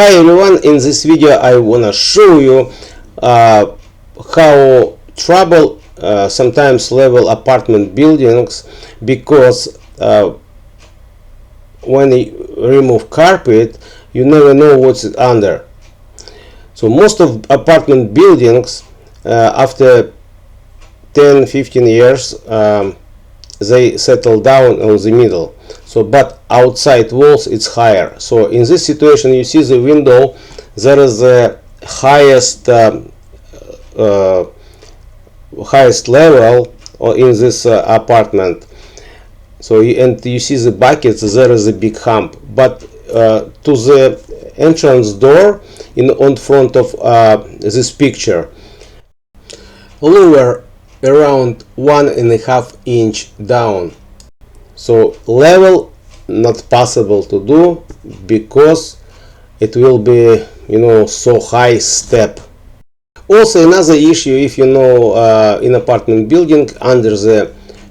Hi everyone, in this video I wanna show you how trouble sometimes level apartment buildings, because when you remove carpet you never know what's under. So most of apartment buildings after 10-15 years they settle down on the middle. So but outside walls it's higher. So in this situation you see the window, there is the highest highest level in this apartment. So and you see the buckets, there is a big hump, but to the entrance door on front of this picture, lower around 1.5 inch down. So level not possible to do, because it will be, so high step. Also another issue, if in apartment building under the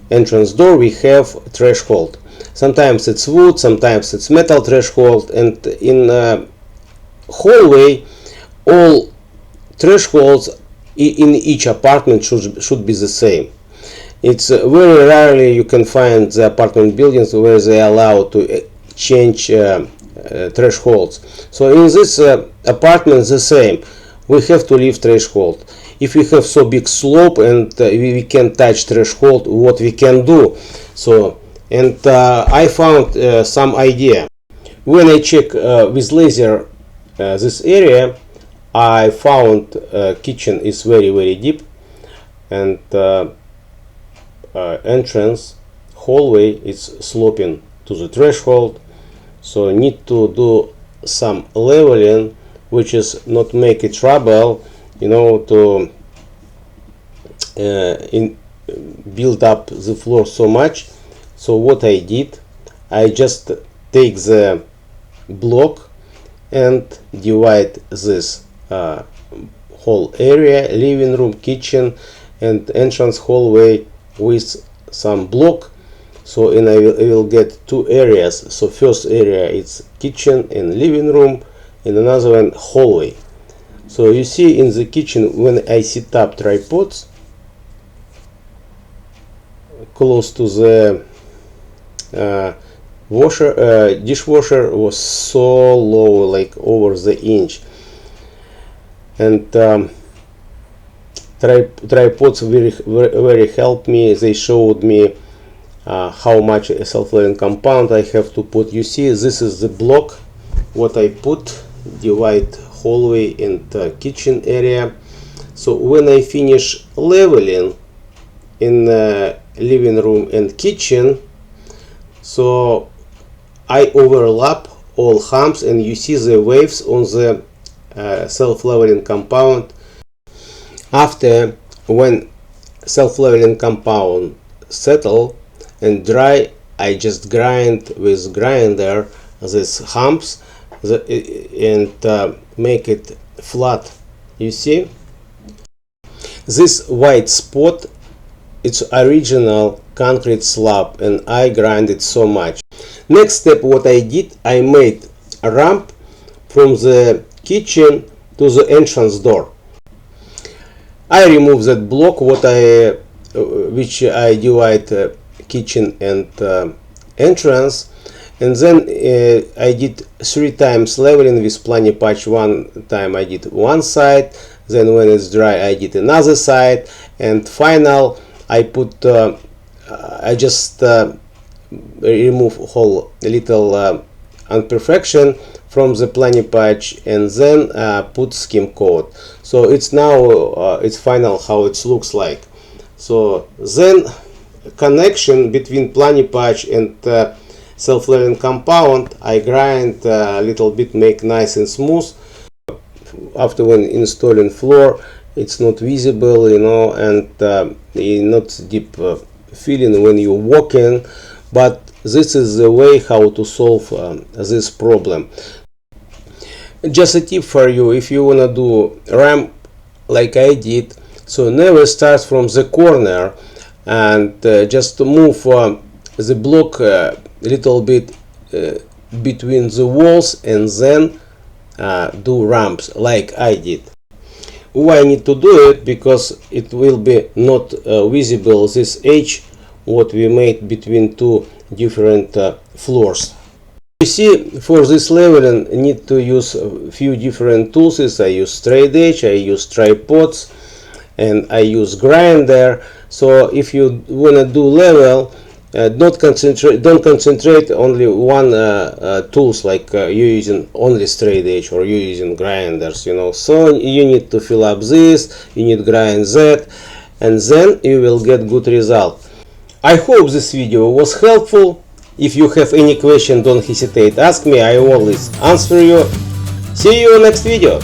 entrance door we have threshold. Sometimes it's wood, sometimes it's metal threshold, and in hallway all thresholds in each apartment should be the same. It's very rarely you can find the apartment buildings where they allow to change thresholds. So in this apartment the same, we have to leave threshold. If we have so big slope and we can touch threshold, what we can do? So and I found some idea. When I check with laser this area, I found kitchen is very deep, and entrance hallway is sloping to the threshold. So need to do some leveling, which is not make it trouble, to build up the floor so much. So what I did, I just take the block and divide this whole area, living room, kitchen and entrance hallway, with some block. So and I will get two areas. So first area is kitchen and living room, and another one hallway. So you see in the kitchen, when I set up tripods close to the dishwasher was so low, like over the inch, and tripods very helped me. They showed me how much self-leveling compound I have to put. You see, this is the block what I put, divide hallway and kitchen area. So when I finish leveling in living room and kitchen, so I overlap all humps, and you see the waves on the self-leveling compound. After, when self-leveling compound settle and dry, I just grind with grinder these humps and make it flat. You see this white spot, it's original concrete slab, and I grind it so much. Next step, what I did, I made a ramp from the kitchen to the entrance door. I remove that block which I divide kitchen and entrance, and then I did 3 times leveling with plani patch. One time I did one side, then when it's dry I did another side, and final I put I just remove whole little imperfection from the plani patch, and then put skim coat. So it's now it's final how it looks like. So then connection between plani patch and self-leveling compound I grind a little bit, make nice and smooth. After when installing floor, it's not visible, and not deep feeling when you walk in, but this is the way how to solve this problem. Just a tip for you, if you wanna do ramp like I did, so never start from the corner, and just move the block a little bit between the walls, and then do ramps like I did. Why I need to do it? Because it will be not visible this edge what we made between two different floors. You see, for this leveling I need to use a few different tools. I use straight edge, I use tripods, and I use grinder. So if you wanna do level, don't concentrate only one tools, like you're using only straight edge or you're using grinders, you know. So you need to fill up this, you need grind that, and then you will get good result. I hope this video was helpful. If you have any question, don't hesitate, ask me, I always answer you. See you next video.